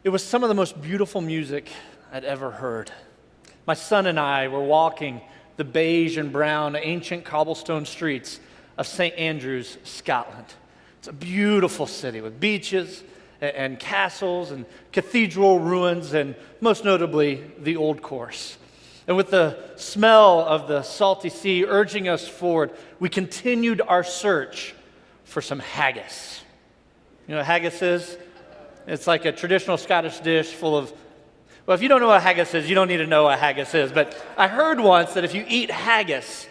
It was some of the most beautiful music I'd ever heard. My son and I were walking the beige and brown ancient cobblestone streets of St. Andrews, Scotland. It's a beautiful city with beaches and castles and cathedral ruins and most notably the Old Course. And with the smell of the salty sea urging us forward, we continued our search for some haggis. You know what haggis is? It's like a traditional Scottish dish full of, well, if you don't know what haggis is, you don't need to know what haggis is. But I heard once that if you eat haggis,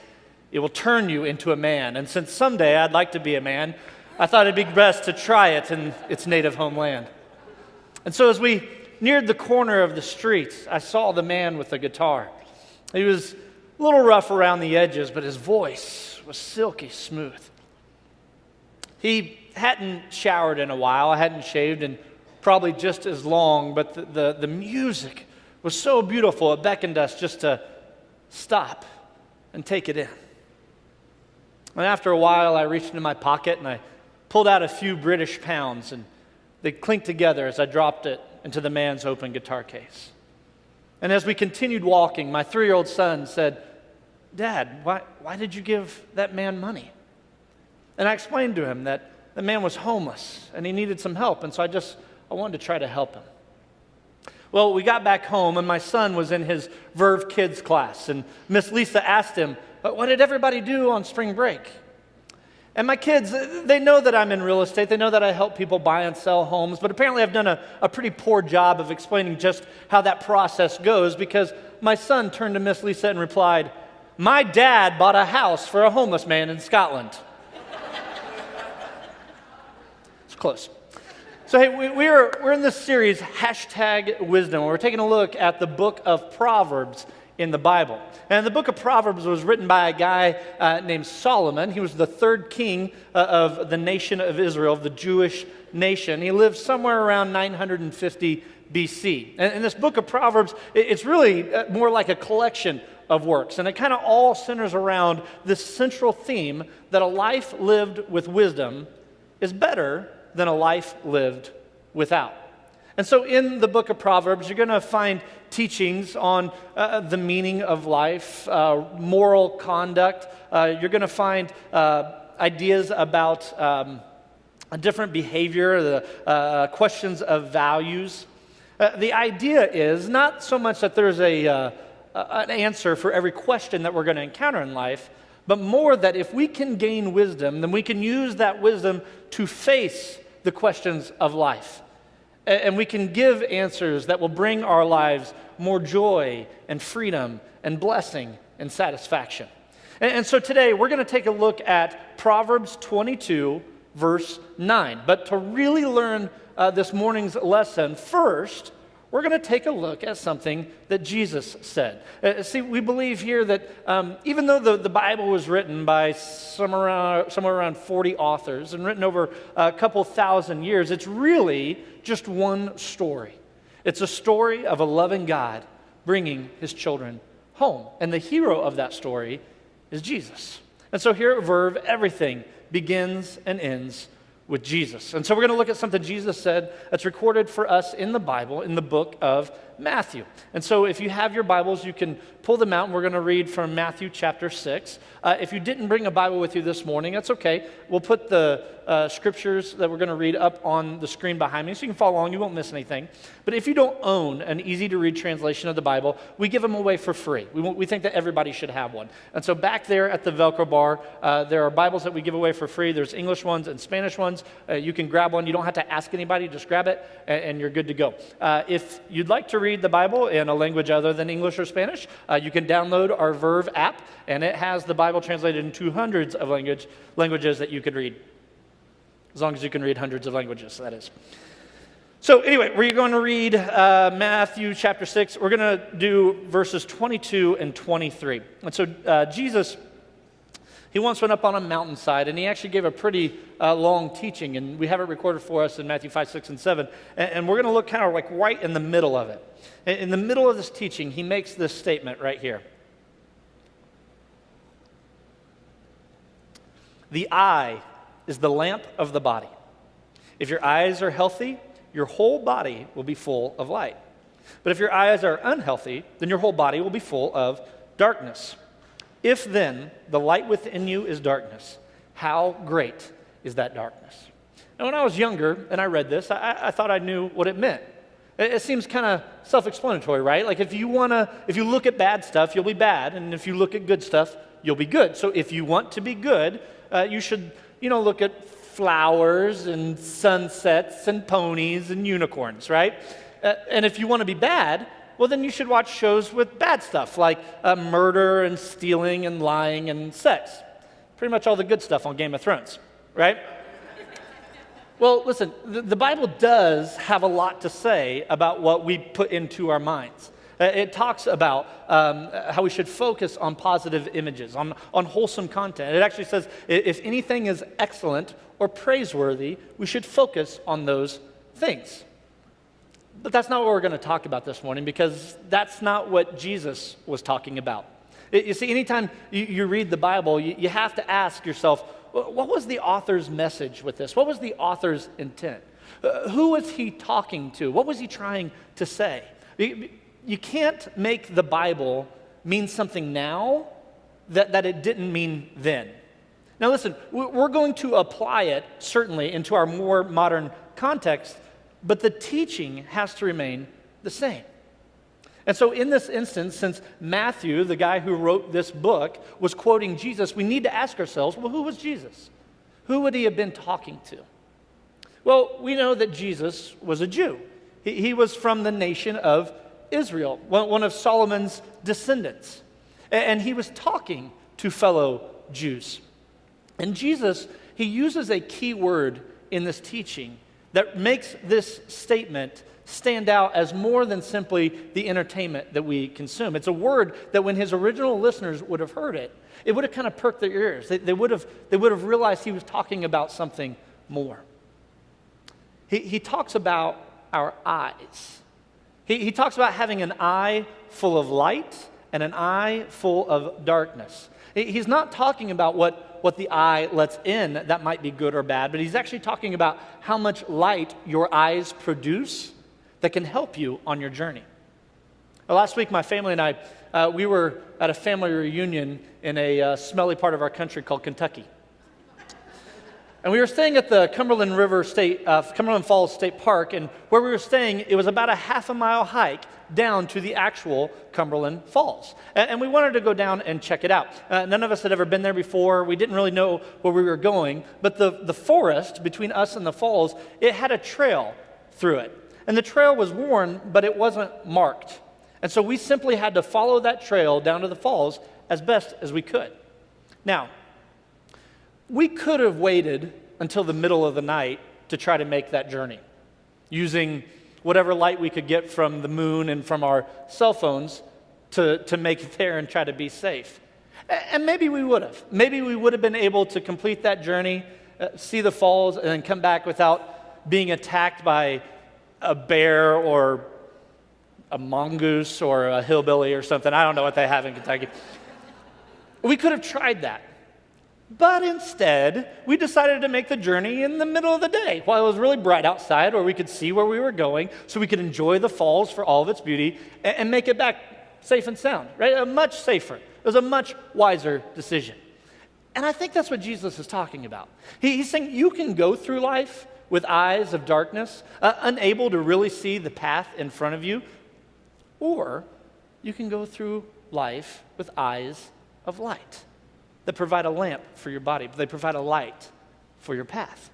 it will turn you into a man. And since someday I'd like to be a man, I thought it'd be best to try it in its native homeland. And so as we neared the corner of the street, I saw the man with the guitar. He was a little rough around the edges, but his voice was silky smooth. He hadn't showered in a while. I hadn't shaved in probably just as long, but the music was so beautiful, it beckoned us just to stop and take it in. And after a while, I reached into my pocket and I pulled out a few British pounds, and they clinked together as I dropped it into the man's open guitar case. And as we continued walking, my 3-year-old son said, "Dad, why did you give that man money?" And I explained to him that the man was homeless and he needed some help, and so I wanted to try to help him. Well, we got back home, and my son was in his Verve Kids class, and Miss Lisa asked him, "What did everybody do on spring break?" And my kids, they know that I'm in real estate. They know that I help people buy and sell homes, but apparently I've done a pretty poor job of explaining just how that process goes, because my son turned to Miss Lisa and replied, "My dad bought a house for a homeless man in Scotland." It's close. So hey, we're in this series, #Wisdom. We're taking a look at the book of Proverbs in the Bible. And the book of Proverbs was written by a guy named Solomon. He was the third king of the nation of Israel, the Jewish nation. He lived somewhere around 950 BC. And this book of Proverbs, it's really more like a collection of works. And it kind of all centers around this central theme that a life lived with wisdom is better than a life lived without. And so in the book of Proverbs, you're going to find teachings on the meaning of life, moral conduct. You're going to find ideas about a different behavior, the questions of values. The idea is not so much that there's an answer for every question that we're going to encounter in life, but more that if we can gain wisdom, then we can use that wisdom to face the questions of life. And we can give answers that will bring our lives more joy and freedom and blessing and satisfaction. And so today we're going to take a look at Proverbs 22, verse 9. But to really learn this morning's lesson, first, we're going to take a look at something that Jesus said. See, we believe here that even though the Bible was written by somewhere around 40 authors and written over a couple thousand years, it's really just one story. It's a story of a loving God bringing his children home. And the hero of that story is Jesus. And so here at Verve, everything begins and ends with Jesus. And so we're going to look at something Jesus said that's recorded for us in the Bible, in the book of Matthew. And so if you have your Bibles, you can pull them out, and we're going to read from Matthew chapter 6. If you didn't bring a Bible with you this morning, that's okay. We'll put the scriptures that we're going to read up on the screen behind me so you can follow along. You won't miss anything. But if you don't own an easy-to-read translation of the Bible, we give them away for free. We think that everybody should have one. And so back there at the Velcro bar, there are Bibles that we give away for free. There's English ones and Spanish ones. You can grab one. You don't have to ask anybody. Just grab it, and you're good to go. If you'd like to read the Bible in a language other than English or Spanish, you can download our Verve app, and it has the Bible translated into hundreds of languages that you could read. As long as you can read hundreds of languages, that is. So anyway, we're going to read Matthew chapter 6. We're going to do verses 22 and 23. And so Jesus, he once went up on a mountainside, and he actually gave a pretty long teaching, and we have it recorded for us in Matthew 5, 6, and 7. And we're going to look kind of like right in the middle of it. In the middle of this teaching, he makes this statement right here. The eye is the lamp of the body. If your eyes are healthy, your whole body will be full of light. But if your eyes are unhealthy, then your whole body will be full of darkness. If then the light within you is darkness, how great is that darkness? Now, when I was younger and I read this, I thought I knew what it meant. It seems kind of self-explanatory, right? Like if you look at bad stuff, you'll be bad, and if you look at good stuff, you'll be good. So if you want to be good, you should, look at flowers and sunsets and ponies and unicorns, right? And if you want to be bad, well, then you should watch shows with bad stuff like murder and stealing and lying and sex. Pretty much all the good stuff on Game of Thrones, right? Well, listen, the Bible does have a lot to say about what we put into our minds. It talks about how we should focus on positive images, on wholesome content. It actually says if anything is excellent or praiseworthy, we should focus on those things. But that's not what we're going to talk about this morning, because that's not what Jesus was talking about. You see, anytime you read the Bible, you have to ask yourself, what was the author's message with this? What was the author's intent? Who was he talking to? What was he trying to say? You can't make the Bible mean something now that it didn't mean then. Now listen, we're going to apply it certainly into our more modern context, but the teaching has to remain the same. And so in this instance, since Matthew, the guy who wrote this book, was quoting Jesus, we need to ask ourselves, well, who was Jesus? Who would he have been talking to? Well, we know that Jesus was a Jew. He was from the nation of Israel, one of Solomon's descendants. And he was talking to fellow Jews. And Jesus, he uses a key word in this teaching that makes this statement stand out as more than simply the entertainment that we consume. It's a word that when his original listeners would have heard it, it would have kind of perked their ears. They would have realized he was talking about something more. He talks about our eyes. He talks about having an eye full of light and an eye full of darkness. He's not talking about what the eye lets in that might be good or bad, but he's actually talking about how much light your eyes produce that can help you on your journey. Last week, my family and I, we were at a family reunion in a smelly part of our country called Kentucky. And we were staying at the Cumberland Falls State Park, and where we were staying, it was about a half-a-mile hike down to the actual Cumberland Falls. And we wanted to go down and check it out. None of us had ever been there before. We didn't really know where we were going, but the forest between us and the falls, it had a trail through it. And the trail was worn, but it wasn't marked. And so we simply had to follow that trail down to the falls as best as we could. Now, we could have waited until the middle of the night to try to make that journey, using whatever light we could get from the moon and from our cell phones to make it there and try to be safe. And maybe we would have. Maybe we would have been able to complete that journey, see the falls, and then come back without being attacked by a bear or a mongoose or a hillbilly or something. I don't know what they have in Kentucky. We could have tried that. But instead, we decided to make the journey in the middle of the day while it was really bright outside, where we could see where we were going, so we could enjoy the falls for all of its beauty and make it back safe and sound, right? Much safer. It was a much wiser decision. And I think that's what Jesus is talking about. He's saying you can go through life with eyes of darkness, unable to really see the path in front of you, or you can go through life with eyes of light that provide a lamp for your body, but they provide a light for your path.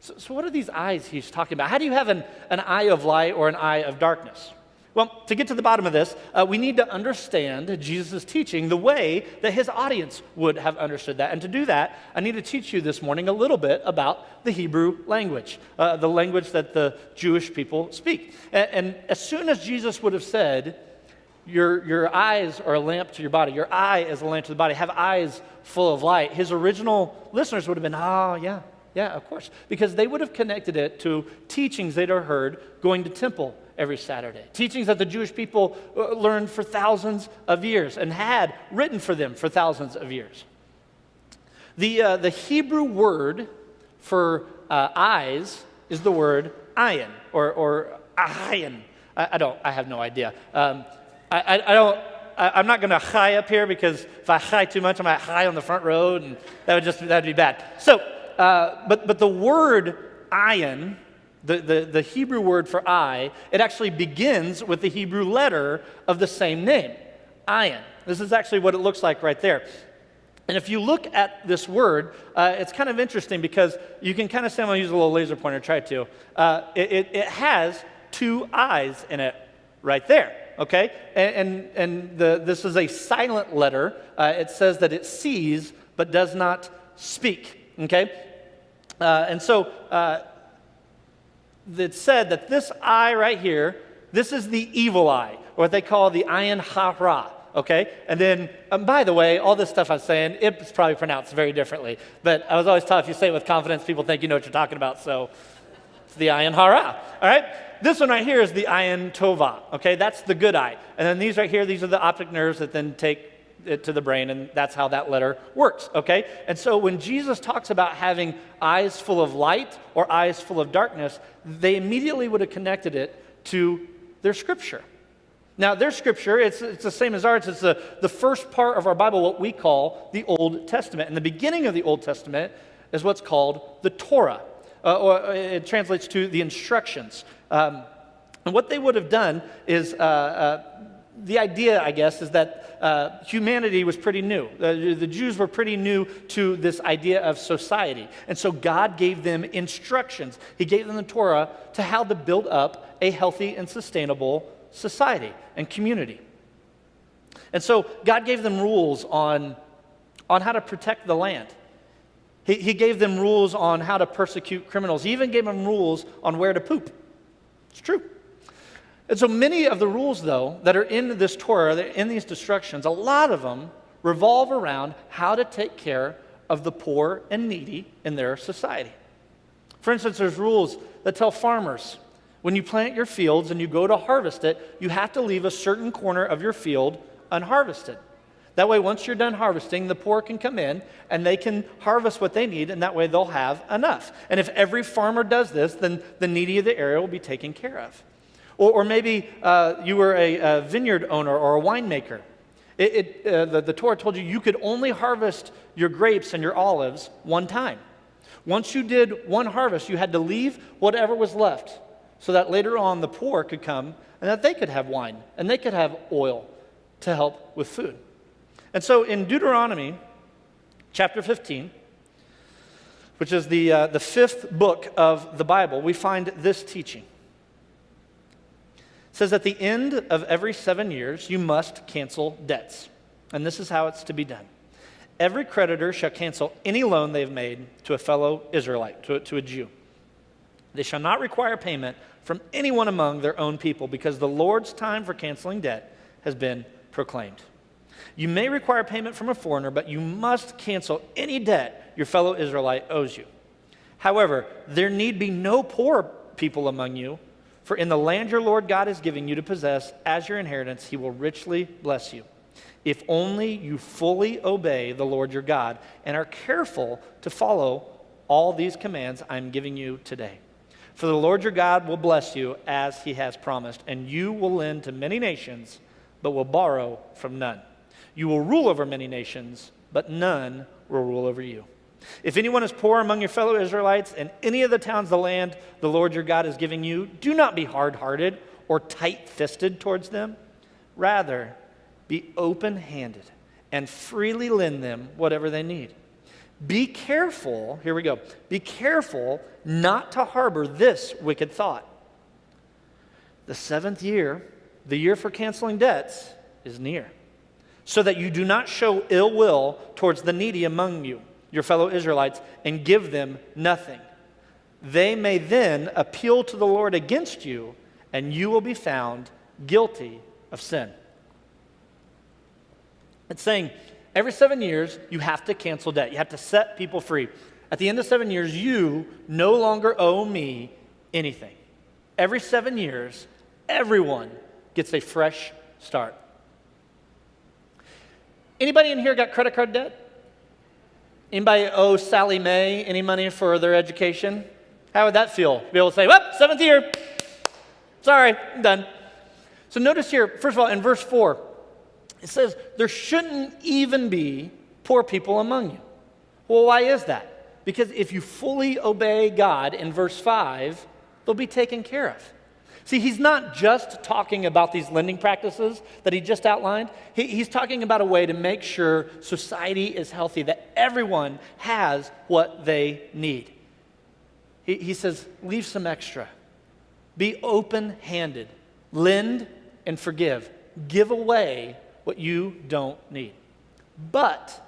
So what are these eyes he's talking about? How do you have an eye of light or an eye of darkness? Well, to get to the bottom of this, we need to understand Jesus' teaching the way that his audience would have understood that. And to do that, I need to teach you this morning a little bit about the Hebrew language, the language that the Jewish people speak. And as soon as Jesus would have said, your eyes are a lamp to your body, your eye is a lamp to the body, have eyes full of light, his original listeners would have been, yeah, of course. Because they would have connected it to teachings they'd have heard going to temple every Saturday. Teachings that the Jewish people learned for thousands of years and had written for them for thousands of years. The Hebrew word for eyes is the word iron or ayin. I have no idea. I'm not going to high up here because if I high too much, I might high on the front row, and that'd be bad. So, but the word ayin, the Hebrew word for eye, it actually begins with the Hebrew letter of the same name, ayin. This is actually what it looks like right there. And if you look at this word, it's kind of interesting because you can kind of say, I'm going to use a little laser pointer, try to. It has two eyes in it right there, okay? And this is a silent letter. It says that it sees but does not speak, okay? And so it's said that this eye right here, this is the evil eye, or what they call the ayin hara. Okay, and then, by the way, all this stuff I'm saying, it's probably pronounced very differently. But I was always taught if you say it with confidence, people think you know what you're talking about. So it's the ayin hara. All right, this one right here is the ayin tova. Okay, that's the good eye. And then these right here, these are the optic nerves that then take it to the brain, and that's how that letter works. Okay, and so when Jesus talks about having eyes full of light or eyes full of darkness, they immediately would have connected it to their scripture. Now, their scripture, it's the same as ours. It's the first part of our Bible, what we call the Old Testament. And the beginning of the Old Testament is what's called the Torah, or it translates to the instructions. And what they would have done is, the idea, I guess, is that humanity was pretty new. The Jews were pretty new to this idea of society. And so God gave them instructions. He gave them the Torah to how to build up a healthy and sustainable society and community. And so God gave them rules on how to protect the land. He gave them rules on how to persecute criminals. He even gave them rules on where to poop. It's true. And so many of the rules, though, that are in this Torah, that are in these instructions, a lot of them revolve around how to take care of the poor and needy in their society. For instance, there's rules that tell farmers, when you plant your fields and you go to harvest it, you have to leave a certain corner of your field unharvested. That way, once you're done harvesting, the poor can come in and they can harvest what they need, and that way they'll have enough. And if every farmer does this, then the needy of the area will be taken care of. Or maybe you were a vineyard owner or a winemaker. The Torah told you could only harvest your grapes and your olives one time. Once you did one harvest, you had to leave whatever was left, so that later on the poor could come and that they could have wine and they could have oil to help with food. And so in Deuteronomy chapter 15, which is the fifth book of the Bible, we find this teaching. It says, at the end of every 7 years, you must cancel debts. And this is how it's to be done. Every creditor shall cancel any loan they've made to a fellow Israelite, to a Jew. They shall not require payment from anyone among their own people, because the Lord's time for canceling debt has been proclaimed. You may require payment from a foreigner, but you must cancel any debt your fellow Israelite owes you. However, there need be no poor people among you, for in the land your Lord God is giving you to possess as your inheritance, he will richly bless you, if only you fully obey the Lord your God and are careful to follow all these commands I'm giving you today. For the Lord your God will bless you as he has promised, and you will lend to many nations, but will borrow from none. You will rule over many nations, but none will rule over you. If anyone is poor among your fellow Israelites in any of the towns of the land the Lord your God is giving you, do not be hard-hearted or tight-fisted towards them. Rather, be open-handed and freely lend them whatever they need. Be careful, here we go, be careful not to harbor this wicked thought. The 7th year, the year for canceling debts, is near, so that you do not show ill will towards the needy among you, your fellow Israelites, and give them nothing. They may then appeal to the Lord against you, and you will be found guilty of sin. It's saying, every 7 years, you have to cancel debt. You have to set people free. At the end of 7 years, you no longer owe me anything. Every 7 years, everyone gets a fresh start. Anybody in here got credit card debt? Anybody owe Sally Mae any money for their education? How would that feel? Be able to say, well, seventh year. Sorry, I'm done. So notice here, first of all, in verse 4, it says, there shouldn't even be poor people among you. Well, why is that? Because if you fully obey God in verse 5, they'll be taken care of. See, he's not just talking about these lending practices that he just outlined. He's talking about a way to make sure society is healthy, that everyone has what they need. He says, leave some extra. Be open-handed. Lend and forgive. Give away what you don't need. But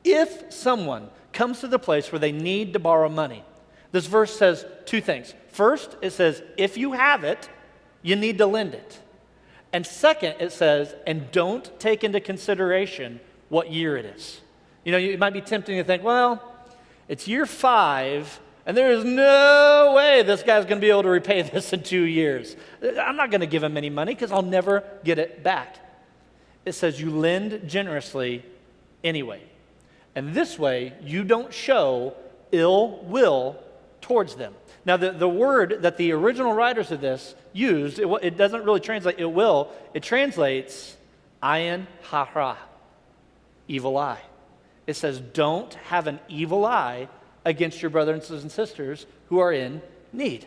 if someone comes to the place where they need to borrow money, this verse says two things. First, it says, if you have it, you need to lend it. And second, it says, and don't take into consideration what year it is. You know, it might be tempting to think, well, it's year 5, and there is no way this guy's going to be able to repay this in 2 years. I'm not going to give him any money because I'll never get it back. It says you lend generously anyway. And this way, you don't show ill will towards them. Now, the word that the original writers of this used, it doesn't really translate ill will. It translates ayin hara, evil eye. It says, don't have an evil eye against your brothers and sisters who are in need.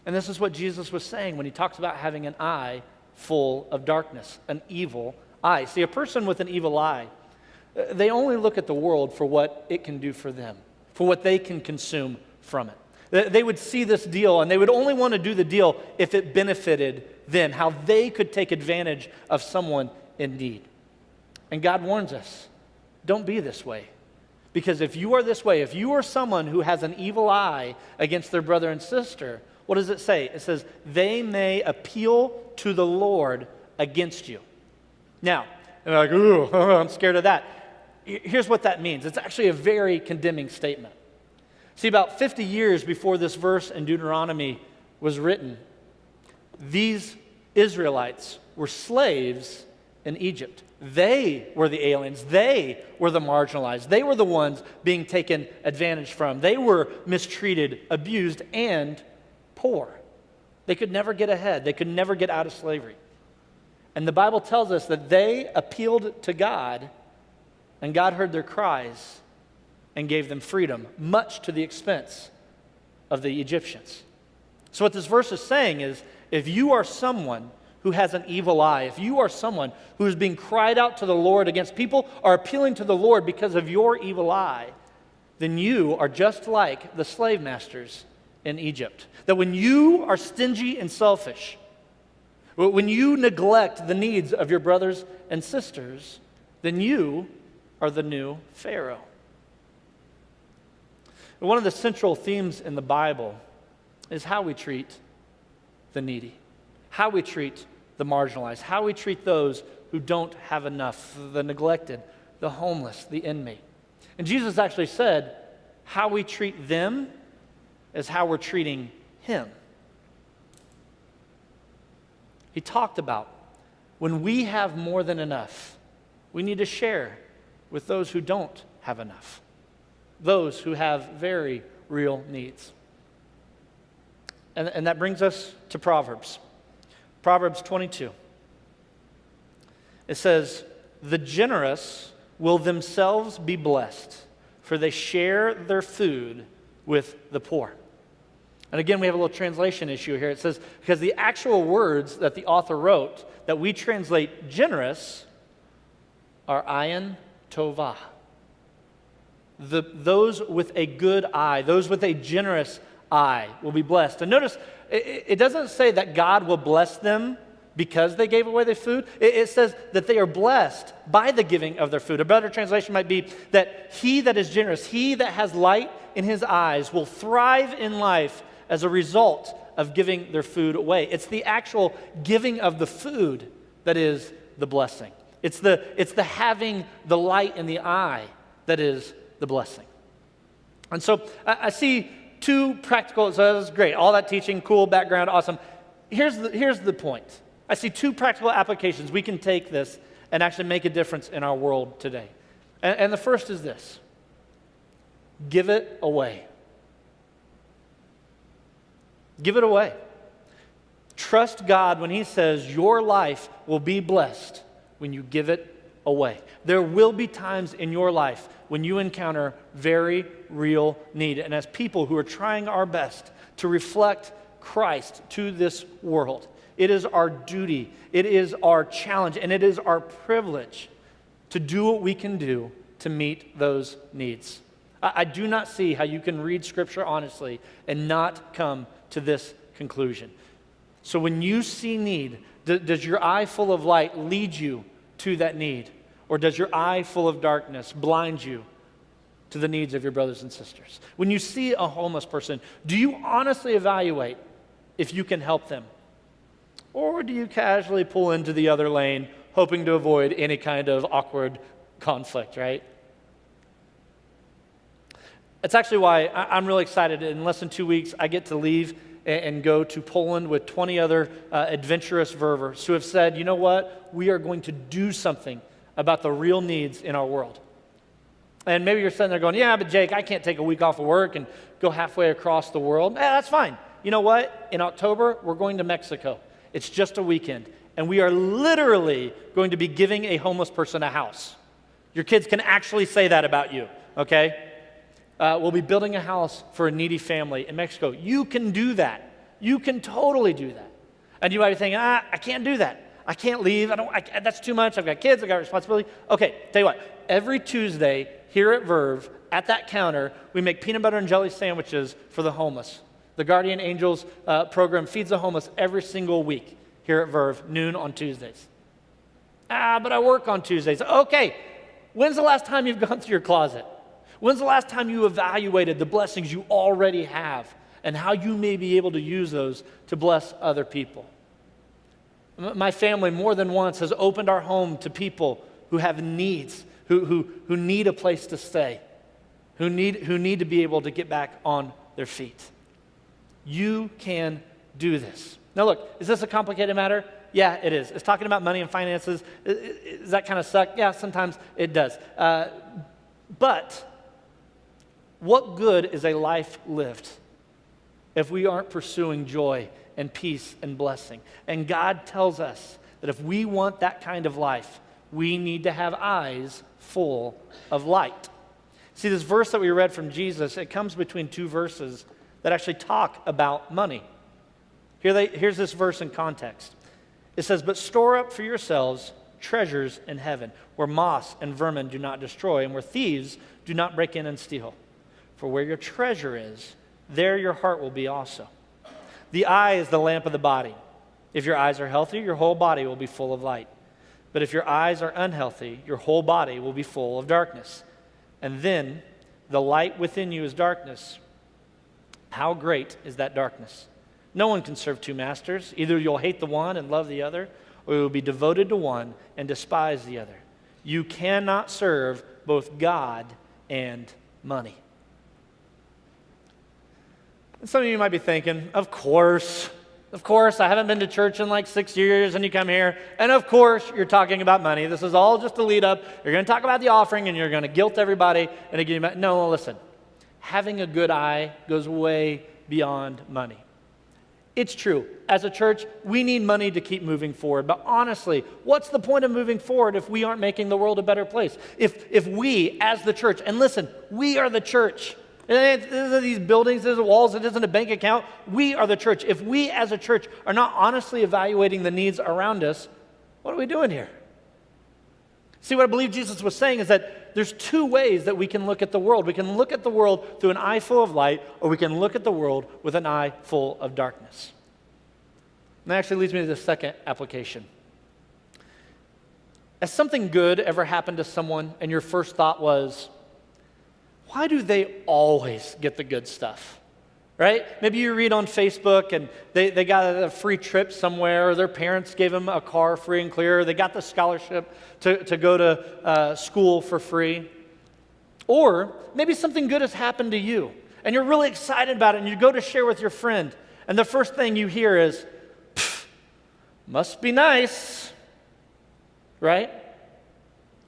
And this is what Jesus was saying when he talks about having an eye full of darkness, an evil eye. See, a person with an evil eye, they only look at the world for what it can do for them, for what they can consume from it. They would see this deal, and they would only want to do the deal if it benefited them, how they could take advantage of someone in need. And God warns us, don't be this way. Because if you are this way, if you are someone who has an evil eye against their brother and sister, what does it say? It says, they may appeal to the Lord against you. Now, you're like, ooh, I'm scared of that. Here's what that means. It's actually a very condemning statement. See, about 50 years before this verse in Deuteronomy was written, these Israelites were slaves in Egypt. They were the aliens. They were the marginalized. They were the ones being taken advantage from. They were mistreated, abused, and poor. They could never get ahead. They could never get out of slavery. And the Bible tells us that they appealed to God, and God heard their cries and gave them freedom, much to the expense of the Egyptians. So what this verse is saying is, if you are someone who has an evil eye, if you are someone who is being cried out to the Lord against, people are appealing to the Lord because of your evil eye, then you are just like the slave masters in Egypt. That when you are stingy and selfish, when you neglect the needs of your brothers and sisters, then you are the new Pharaoh. One of the central themes in the Bible is how we treat the needy, how we treat the marginalized, how we treat those who don't have enough, the neglected, the homeless, the inmate. And Jesus actually said, how we treat them is how we're treating him. He talked about when we have more than enough, we need to share with those who don't have enough, those who have very real needs. And that brings us to Proverbs. Proverbs 22. It says, the generous will themselves be blessed, for they share their food with the poor. And again, we have a little translation issue here. It says, because the actual words that the author wrote that we translate generous are ayin tovah. Those with a good eye, those with a generous eye will be blessed. And notice, it doesn't say that God will bless them because they gave away their food. It says that they are blessed by the giving of their food. A better translation might be that he that is generous, he that has light in his eyes will thrive in life as a result of giving their food away. It's the actual giving of the food that is the blessing. It's the having the light in the eye that is the blessing. And so I see two practical, so that's great. All that teaching, cool, background, awesome. Here's the point. I see two practical applications. We can take this and actually make a difference in our world today. And the first is this. Give it away. Give it away. Trust God when he says your life will be blessed when you give it away. There will be times in your life when you encounter very real need. And as people who are trying our best to reflect Christ to this world, it is our duty, it is our challenge, and it is our privilege to do what we can do to meet those needs. I do not see how you can read Scripture honestly and not come to this conclusion. So when you see need, does your eye full of light lead you to that need? Or does your eye full of darkness blind you to the needs of your brothers and sisters? When you see a homeless person, do you honestly evaluate if you can help them? Or do you casually pull into the other lane, hoping to avoid any kind of awkward conflict, right? It's actually why I'm really excited. In less than 2 weeks, I get to leave and go to Poland with 20 other adventurous Ververs who have said, you know what? We are going to do something about the real needs in our world. And maybe you're sitting there going, yeah, but Jake, I can't take a week off of work and go halfway across the world. That's fine. You know what? In October, we're going to Mexico. It's just a weekend. And we are literally going to be giving a homeless person a house. Your kids can actually say that about you, okay? We'll be building a house for a needy family in Mexico. You can do that. You can totally do that. And you might be thinking, I can't do that. I can't leave. That's too much. I've got kids. I've got responsibility. Okay, tell you what. Every Tuesday here at Verve, at that counter, we make peanut butter and jelly sandwiches for the homeless. The Guardian Angels program feeds the homeless every single week here at Verve, noon on Tuesdays. But I work on Tuesdays. Okay, when's the last time you've gone through your closet? When's the last time you evaluated the blessings you already have and how you may be able to use those to bless other people? My family more than once has opened our home to people who have needs, who need a place to stay, who need to be able to get back on their feet. You can do this. Now look, is this a complicated matter? Yeah, it is. It's talking about money and finances. Does that kind of suck? Yeah, sometimes it does. But what good is a life lived if we aren't pursuing joy and peace and blessing? And God tells us that if we want that kind of life, we need to have eyes full of light. See, this verse that we read from Jesus, it comes between two verses that actually talk about money. Here's this verse in context. It says, "But store up for yourselves treasures in heaven, where moss and vermin do not destroy, and where thieves do not break in and steal. For where your treasure is, there your heart will be also. The eye is the lamp of the body. If your eyes are healthy, your whole body will be full of light. But if your eyes are unhealthy, your whole body will be full of darkness. And then the light within you is darkness. How great is that darkness? No one can serve two masters. Either you'll hate the one and love the other, or you'll be devoted to one and despise the other. You cannot serve both God and money." And some of you might be thinking, of course, I haven't been to church in like 6 years, and you come here, and of course you're talking about money. This is all just a lead up. You're going to talk about the offering, and you're going to guilt everybody. No, listen. Having a good eye goes way beyond money. It's true. As a church, we need money to keep moving forward. But honestly, what's the point of moving forward if we aren't making the world a better place? If we, as the church, and listen, we are the church. This isn't these buildings, this isn't walls, it isn't a bank account. We are the church. If we as a church are not honestly evaluating the needs around us, what are we doing here? See, what I believe Jesus was saying is that there's two ways that we can look at the world. We can look at the world through an eye full of light, or we can look at the world with an eye full of darkness. And that actually leads me to the second application. Has something good ever happened to someone and your first thought was, why do they always get the good stuff? Right? Maybe you read on Facebook and they got a free trip somewhere, or their parents gave them a car free and clear, or they got the scholarship to go to school for free. Or maybe something good has happened to you and you're really excited about it, and you go to share with your friend, and the first thing you hear is, must be nice, right?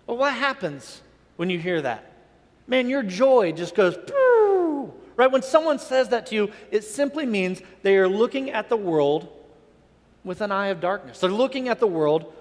Well, what happens when you hear that? Man, your joy just goes, right? When someone says that to you, it simply means they are looking at the world with an eye of darkness. They're looking at the world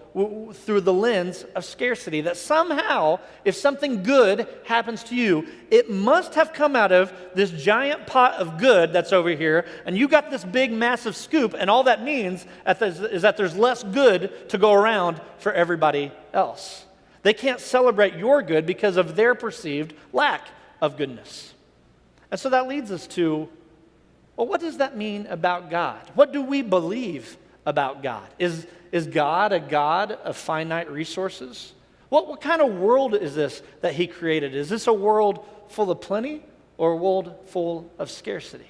through the lens of scarcity, that somehow, if something good happens to you, it must have come out of this giant pot of good that's over here, and you got this big, massive scoop, and all that means is that there's less good to go around for everybody else. They can't celebrate your good because of their perceived lack of goodness. And so that leads us to, well, what does that mean about God? What do we believe about God? Is God a God of finite resources? What kind of world is this that he created? Is this a world full of plenty or a world full of scarcity?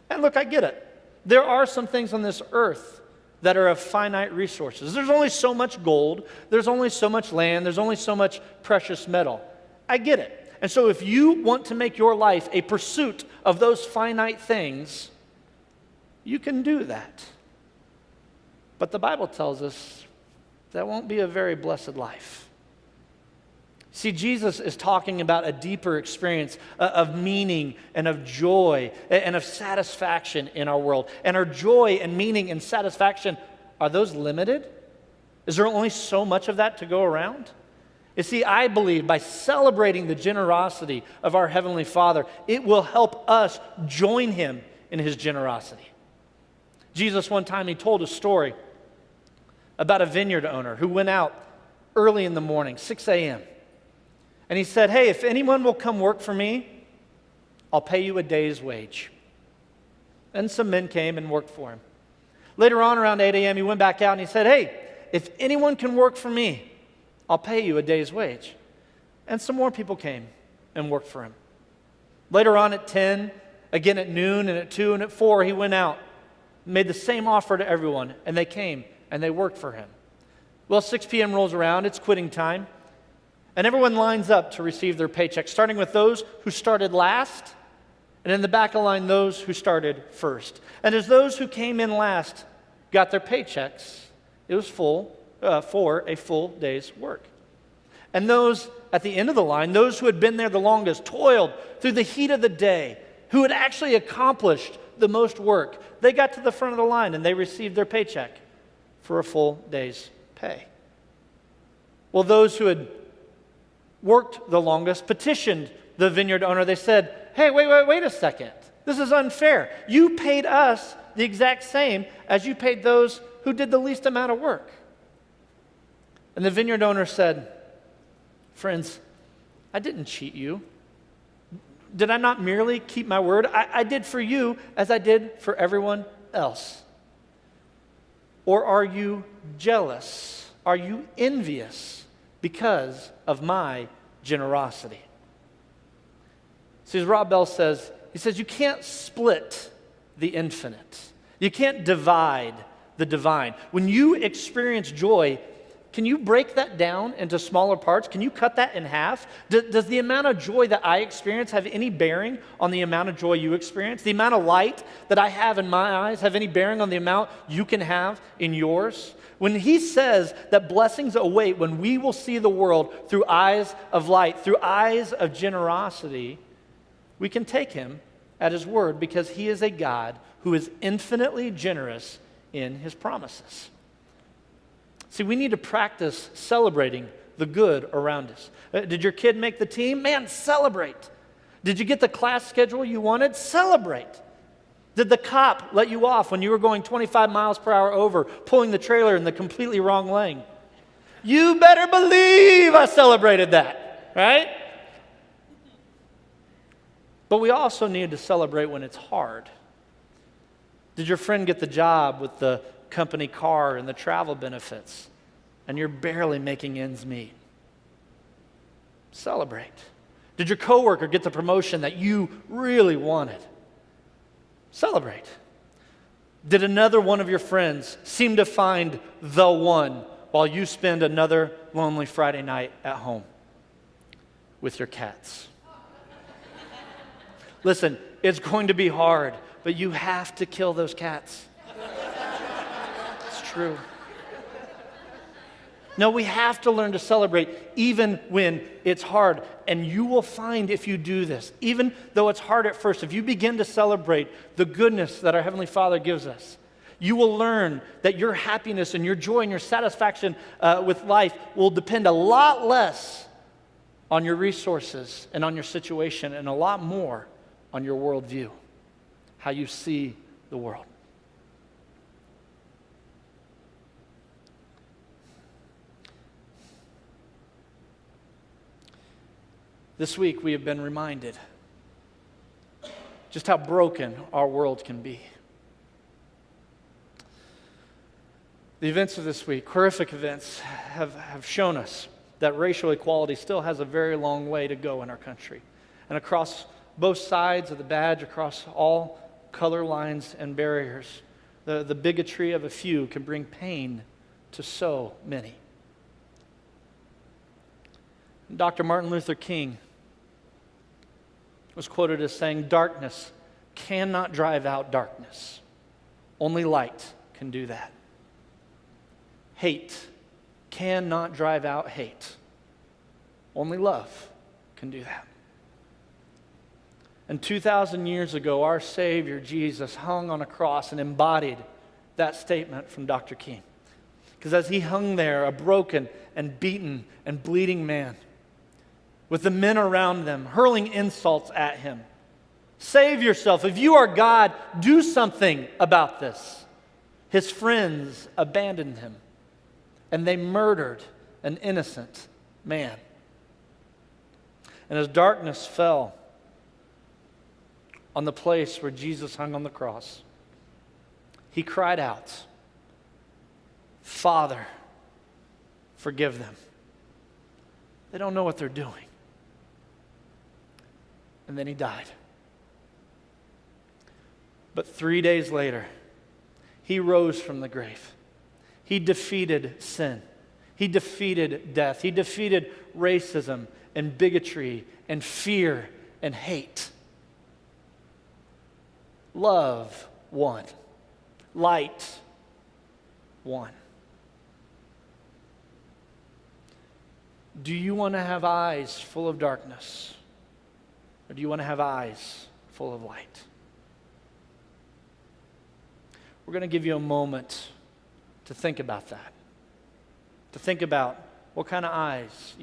And look, I get it. There are some things on this earth that are of finite resources. There's only so much gold. There's only so much land. There's only so much precious metal. I get it. And so if you want to make your life a pursuit of those finite things, you can do that. But the Bible tells us that won't be a very blessed life. See, Jesus is talking about a deeper experience of meaning and of joy and of satisfaction in our world. And our joy and meaning and satisfaction, are those limited? Is there only so much of that to go around? You see, I believe by celebrating the generosity of our Heavenly Father, it will help us join Him in His generosity. Jesus, one time, He told a story about a vineyard owner who went out early in the morning, 6 a.m. And he said, hey, if anyone will come work for me, I'll pay you a day's wage. And some men came and worked for him. Later on, around 8 a.m., he went back out and he said, hey, if anyone can work for me, I'll pay you a day's wage. And some more people came and worked for him. Later on at 10, again at noon and at 2 and at 4, he went out, made the same offer to everyone, and they came and they worked for him. Well, 6 p.m. rolls around, it's quitting time, and everyone lines up to receive their paycheck, starting with those who started last, and in the back of line, those who started first. And as those who came in last got their paychecks, it was for a full day's work. And those at the end of the line, those who had been there the longest, toiled through the heat of the day, who had actually accomplished the most work, they got to the front of the line and they received their paycheck for a full day's pay. Well, those who had worked the longest petitioned the vineyard owner. They said, hey, wait a second. This is unfair. You paid us the exact same as you paid those who did the least amount of work. And the vineyard owner said, friends, I didn't cheat you. Did I not merely keep my word? I did for you as I did for everyone else. Or are you jealous? Are you envious because of my generosity? See, as Rob Bell says, he says, you can't split the infinite. You can't divide the divine. When you experience joy, can you break that down into smaller parts? Can you cut that in half? Does the amount of joy that I experience have any bearing on the amount of joy you experience? The amount of light that I have in my eyes have any bearing on the amount you can have in yours? When he says that blessings await when we will see the world through eyes of light, through eyes of generosity, we can take him at his word because he is a God who is infinitely generous in his promises. See, we need to practice celebrating the good around us. Did your kid make the team? Man, celebrate. Did you get the class schedule you wanted? Celebrate. Did the cop let you off when you were going 25 miles per hour over, pulling the trailer in the completely wrong lane? You better believe I celebrated that, right? But we also need to celebrate when it's hard. Did your friend get the job with the company car and the travel benefits, and you're barely making ends meet? Celebrate. Did your coworker get the promotion that you really wanted? Celebrate. Did another one of your friends seem to find the one while you spend another lonely Friday night at home with your cats? Listen, it's going to be hard, but you have to kill those cats. It's true. No, we have to learn to celebrate even when it's hard. And you will find if you do this, even though it's hard at first, if you begin to celebrate the goodness that our Heavenly Father gives us, you will learn that your happiness and your joy and your satisfaction with life will depend a lot less on your resources and on your situation and a lot more on your worldview, how you see the world. This week we have been reminded just how broken our world can be. The events of this week, horrific events, have shown us that racial equality still has a very long way to go in our country. And across both sides of the badge, across all color lines and barriers, the bigotry of a few can bring pain to so many. Dr. Martin Luther King was quoted as saying, "Darkness cannot drive out darkness. Only light can do that. Hate cannot drive out hate. Only love can do that." And 2,000 years ago, our Savior, Jesus, hung on a cross and embodied that statement from Dr. King. Because as he hung there, a broken and beaten and bleeding man, with the men around them hurling insults at him, "Save yourself. If you are God, do something about this." His friends abandoned him, and they murdered an innocent man. And as darkness fell on the place where Jesus hung on the cross, he cried out, "Father, forgive them. They don't know what they're doing." And then he died. But 3 days later, he rose from the grave. He defeated sin. He defeated death. He defeated racism and bigotry and fear and hate. Love won. Light won. Do you want to have eyes full of darkness? Or do you want to have eyes full of light? We're going to give you a moment to think about that. To think about what kind of eyes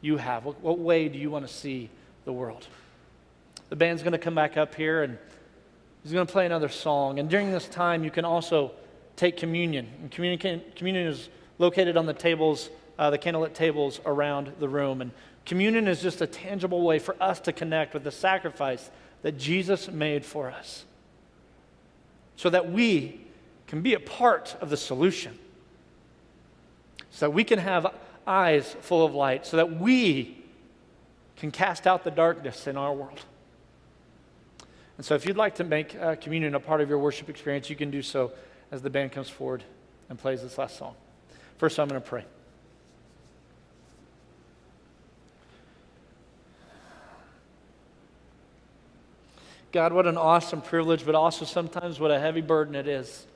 you have. What way do you want to see the world? The band's going to come back up here and he's going to play another song. And during this time, you can also take communion. And communion is located on the tables, the candlelit tables around the room. And communion is just a tangible way for us to connect with the sacrifice that Jesus made for us, so that we can be a part of the solution, so that we can have eyes full of light, so that we can cast out the darkness in our world. And so if you'd like to make communion a part of your worship experience, you can do so as the band comes forward and plays this last song. First, I'm going to pray. God, what an awesome privilege, but also sometimes what a heavy burden it is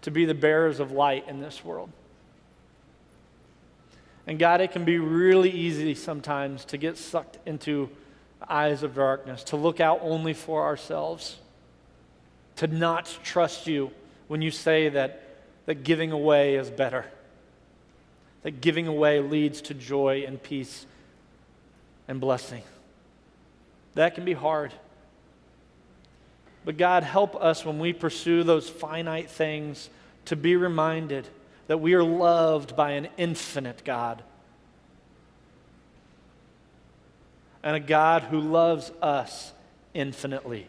to be the bearers of light in this world. And God, it can be really easy sometimes to get sucked into eyes of darkness, to look out only for ourselves, to not trust you when you say that giving away is better, that giving away leads to joy and peace and blessing. That can be hard. But God, help us when we pursue those finite things to be reminded that we are loved by an infinite God, and a God who loves us infinitely.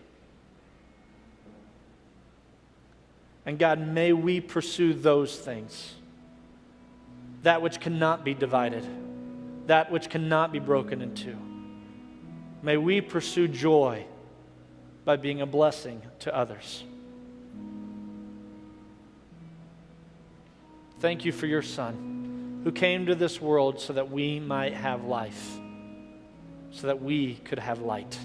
And God, may we pursue those things, that which cannot be divided, that which cannot be broken in two. May we pursue joy by being a blessing to others. Thank you for your Son, who came to this world so that we might have life, so that we could have light.